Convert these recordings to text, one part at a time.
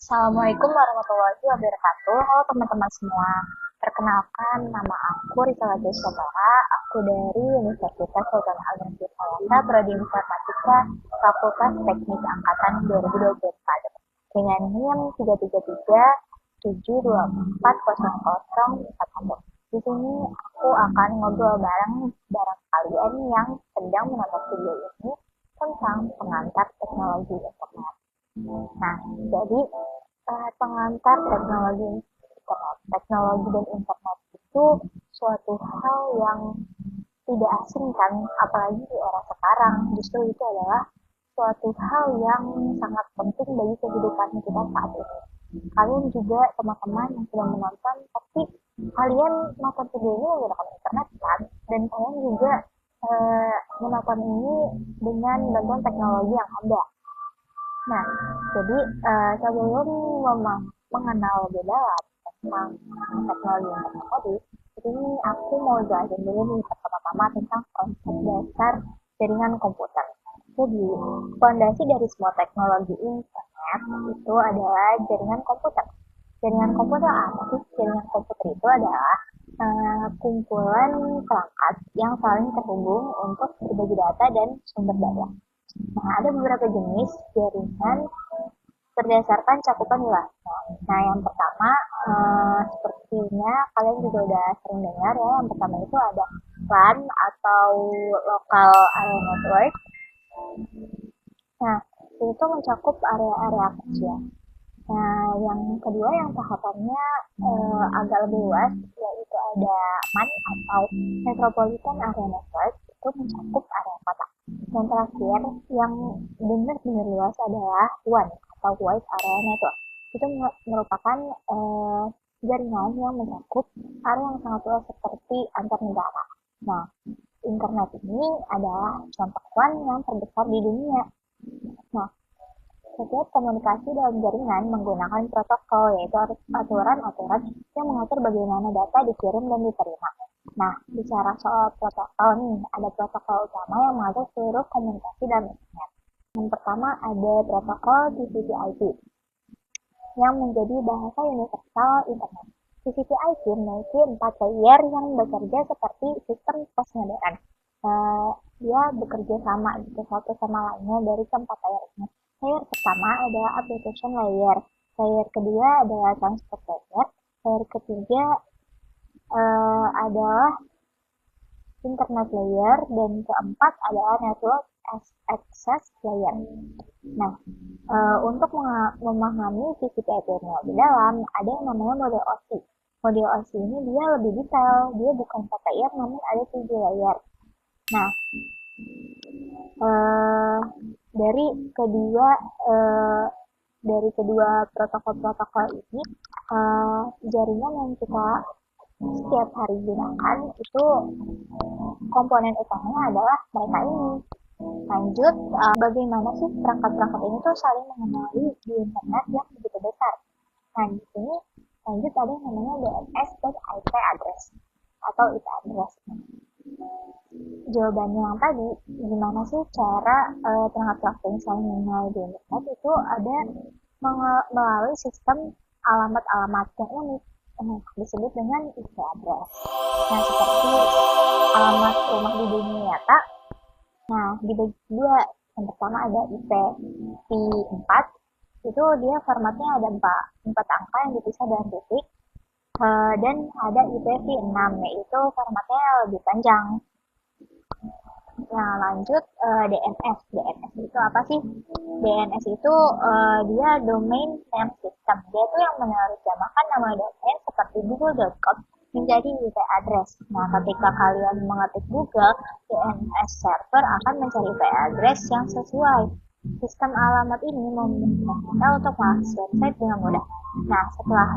Assalamualaikum warahmatullahi wabarakatuh. Halo teman-teman semua. Perkenalkan, nama aku Risa Sabara. Aku dari Universitas Sultan Ageng Hatta, Prodi Informatika, Fakultas Teknik Angkatan 2024. Dengan NIM 333 724 0041. Di sini aku akan ngobrol bareng kalian yang sedang menonton video ini tentang pengantar teknologi internet. Nah, jadi pengantar teknologi dan internet itu suatu hal yang tidak asing kan, apalagi di era sekarang. Justru itu adalah suatu hal yang sangat penting bagi kehidupan kita saat ini. Kalian juga teman-teman yang sedang menonton, tapi kalian nonton video ini menggunakan internet kan, dan kalian juga menonton ini dengan bantuan teknologi yang ada. Nah, jadi sebelum mengenal lebih dalam tentang teknologi internet tadi, ini aku mau jelasin dulu nih pertama-tama tentang konsep dasar jaringan komputer. Jadi, fondasi dari semua teknologi internet itu adalah jaringan komputer. Jaringan komputer apa sih? Jaringan komputer itu adalah kumpulan perangkat yang saling terhubung untuk berbagi data dan sumber daya. Nah, ada beberapa jenis jaringan berdasarkan cakupan wilayahnya. Nah, yang pertama, sepertinya kalian juga udah sering dengar ya, yang pertama itu ada LAN atau Local Area Network. Nah, itu mencakup area-area kecil. Nah, yang kedua yang tahapannya agak lebih luas, yaitu ada MAN atau Metropolitan Area Network, itu mencakup area kota. Yang terakhir, yang benar-benar luas adalah WAN atau Wide Area Network. Itu merupakan jaringan yang mencakup area yang sangat luas seperti antar negara. Nah, internet ini adalah contoh WAN yang terbesar di dunia. Nah, setiap komunikasi dalam jaringan menggunakan protokol, yaitu aturan-aturan yang mengatur bagaimana data dikirim dan diterima. Nah, bicara soal protokol nih, ada protokol utama yang mengatur seluruh komunikasi dalam internet. Yang pertama ada protokol TCP/IP yang menjadi bahasa universal internet. TCP/IP memiliki 4 layer yang bekerja seperti sistem pos modern. Dia bekerja sama gitu satu sama lainnya dari keempat layer ini. Layer pertama adalah application layer. Layer kedua adalah transport layer. Layer ketiga adalah internet layer, dan keempat adalah network access layer. Nah, untuk memahami TCP/IP lebih dalam, ada yang namanya model OSI. Model OSI ini dia lebih detail, dia bukan 4 layer namun ada 7 layer. Nah, dari kedua protokol-protokol ini, jaringan yang kita setiap hari gunakan itu komponen utamanya adalah mereka ini. Lanjut, bagaimana sih perangkat-perangkat ini tuh saling mengenali di internet yang begitu besar. Nah, di sini lanjut ada yang namanya DNS dan IP address atau IP address. Jawabannya yang tadi, gimana sih cara perangkat-perangkat ini saling mengenali di internet, itu ada melalui sistem alamat-alamat yang unik, disebut dengan IP address. Nah, seperti alamat rumah di dunia nyata. Nah, dibagi dua. Yang pertama ada IP4, itu dia formatnya ada 4 angka yang dipisah dengan titik. Dan ada IPv6, yaitu formatnya lebih panjang. Nah, lanjut DNS. DNS itu apa sih? DNS itu dia domain name system. Dia tuh yang menerjemahkan nama domain seperti google.com menjadi IP address. Nah, ketika kalian mengetik Google, DNS server akan mencari IP address yang sesuai. Sistem alamat ini memungkinkan kita untuk mengakses website dengan mudah. Nah, setelah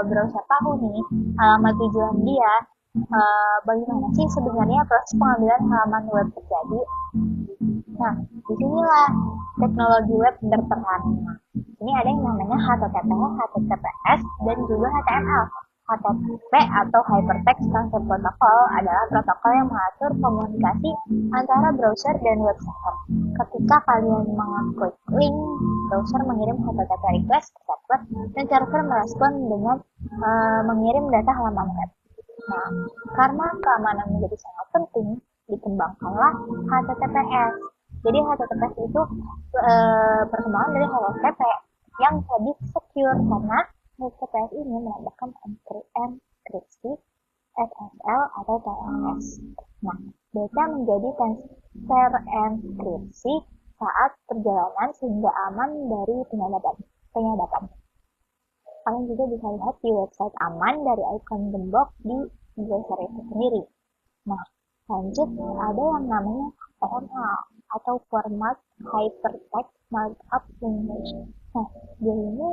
browser tahu nih alamat tujuan dia, bagaimana sih sebenarnya proses pengambilan halaman web terjadi? Nah, disinilah teknologi web berperan. Ini ada yang namanya HTTP, HTTPS, dan juga HTML. HTTP atau Hypertext Transfer Protocol adalah protokol yang mengatur komunikasi antara browser dan web server. Ketika kalian mengklik link browser mengirim HTTP request ke server dan server merespon dengan mengirim data halaman web. Nah, karena keamanan menjadi sangat penting, dikembangkanlah HTTPS. Jadi HTTPS itu perkembangan dari HTTP yang lebih secure karena HTTPS ini menambahkan enkripsi SSL atau TLS. Nah, data menjadi terenkripsi saat perjalanan sehingga aman dari penyadapan. Kalian juga bisa lihat di website aman dari ikon gembok di browser itu sendiri. Nah, lanjut ada yang namanya HTML atau Format Hypertext Markup Language. Nah, dia ini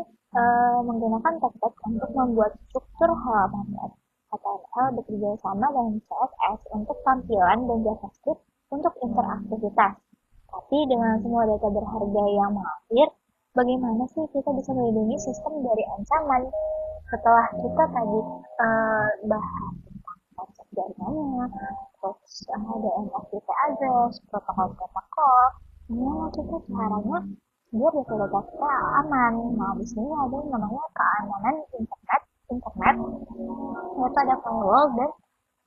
menggunakan teks untuk membuat struktur halaman web. HTML bekerja sama dengan CSS untuk tampilan dan JavaScript untuk interaktivitas. Tapi dengan semua data berharga yang mengalir, bagaimana sih kita bisa melindungi sistem dari ancaman? Setelah kita tadi bahas tentang konsep jaringannya, terus ada IP address, protokol-protokol, gimana kita caranya biar data-data kita aman? Nah, di sini ada yang namanya keamanan internet, yaitu ada firewall dan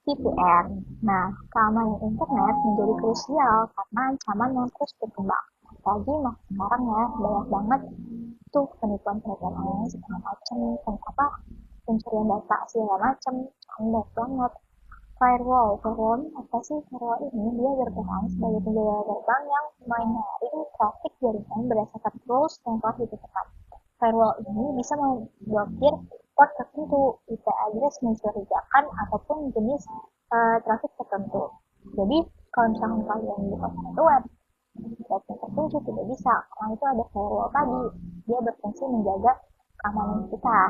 VPN. Nah, keamanan internet menjadi krusial karena ancaman yang terus berkembang. Apalagi sekarang ya, banyak banget tuh penipuan-penipuan online segala macam, pencurian data segala macam, banyak banget. Firewall ini apa sih? Firewall ini dia berperan sebagai penjaga gerbang yang menyaring trafik jaringan berdasarkan rules yang telah ditetapkan. Firewall ini bisa memblokir port tertentu, IP address mencurigakan ataupun jenis trafik tertentu. Jadi kalau misalkan kalian buka satu web tertentu tidak bisa, karena itu ada firewall tadi, dia berfungsi menjaga keamanan kita.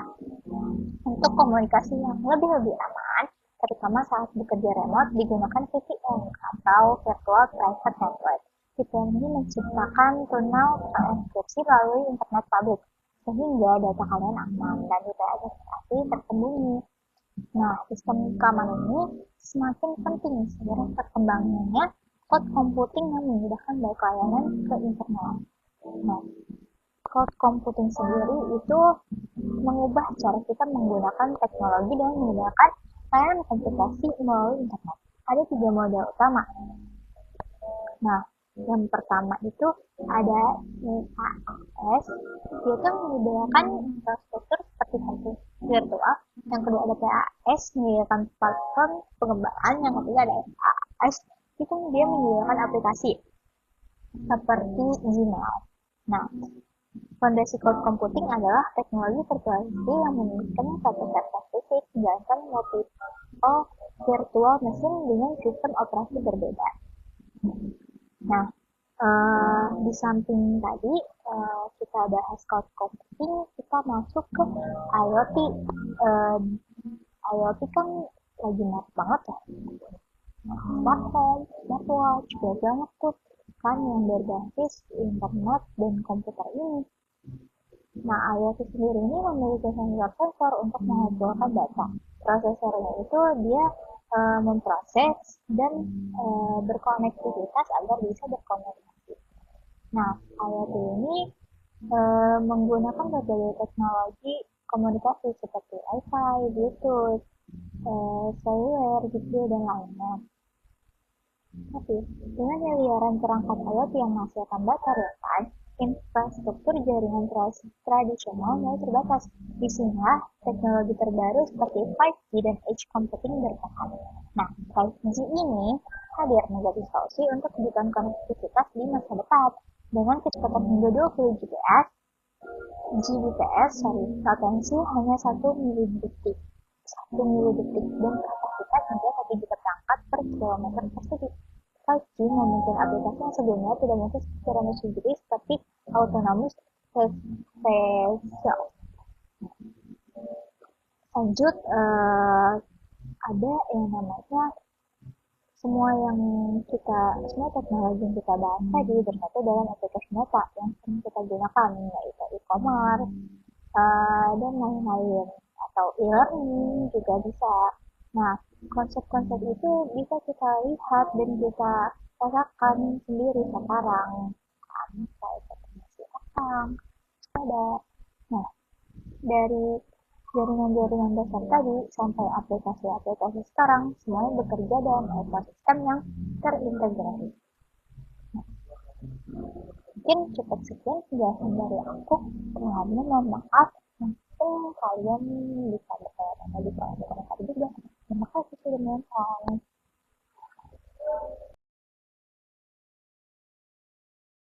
Untuk komunikasi yang lebih aman, terutama saat bekerja remote, digunakan VPN atau Virtual Private Network. VPN ini menciptakan tunnel enkripsi melalui internet publik, sehingga data kalian aman dan tidak ada transaksi tersembunyi. Nah, sistem keamanan ini semakin penting seiring perkembangannya cloud computing yang memudahkan baik layanan ke internet. Nah, cloud computing sendiri itu mengubah cara kita menggunakan teknologi dan menggunakan layanan komputasi melalui internet. Ada 3 model utama. Nah, yang pertama itu ada IaaS, yaitu menyediakan infrastruktur seperti hardware virtual. Yang kedua ada PaaS, menyediakan platform pengembangan. Yang ketiga ada IaaS, itu dia menyediakan aplikasi seperti Gmail. Nah, fondasi cloud computing adalah teknologi virtualisasi yang memungkinkan satu server fisik menjalankan multiple virtual machine dengan sistem operasi berbeda. Nah, di samping tadi kita bahas cloud computing, kita masuk ke IoT. IoT kan lagi naik banget ya. Smart home, smartwatch, banyak tuh kan yang berbasis internet dan komputer ini. Nah, IoT sendiri ini memiliki sensor untuk mengumpulkan data. Prosesornya itu dia memproses dan berkonektivitas agar bisa berkomunikasi. Nah, IoT ini menggunakan berbagai teknologi komunikasi seperti Wi-Fi, Bluetooth, seluler, gitu dan lainnya. Tapi dengan miliaran perangkat IoT yang menghasilkan data real-time, infrastruktur jaringan tradisional mulai terbatas. Disinilah teknologi terbaru seperti 5G dan edge computing berkembang. Nah, 5G ini hadir menjadi solusi untuk kebutuhan konektivitas di masa depan. Dengan kecepatan hingga 20 Gbps, latensi hanya 1 milidetik, dan kapasitas hingga 1 juta perangkat per kilometer persegi. 5G memungkinkan aplikasi yang sebelumnya tidak mungkin secara sendiri seperti autonomous vehicle. Lanjut, ada yang namanya semua teknologi yang kita bahas tadi bersatu dalam aplikasi nyata yang sering kita gunakan, yaitu e-commerce dan lain-lain, atau e-learning juga bisa. Nah, konsep-konsep itu bisa kita lihat dan kita rasakan sendiri sekarang. Kayak informasi orang, ada. Nah, dari jaringan-jaringan dasar tadi sampai aplikasi-aplikasi sekarang, semuanya bekerja dalam ekosistem yang terintegrasi. Mungkin cukup sekian penjelasan dari aku. Sebelumnya mohon maaf. Mungkin kalian bisa bertanya-tanya di kolom komentar juga. Terima kasih sudah menonton.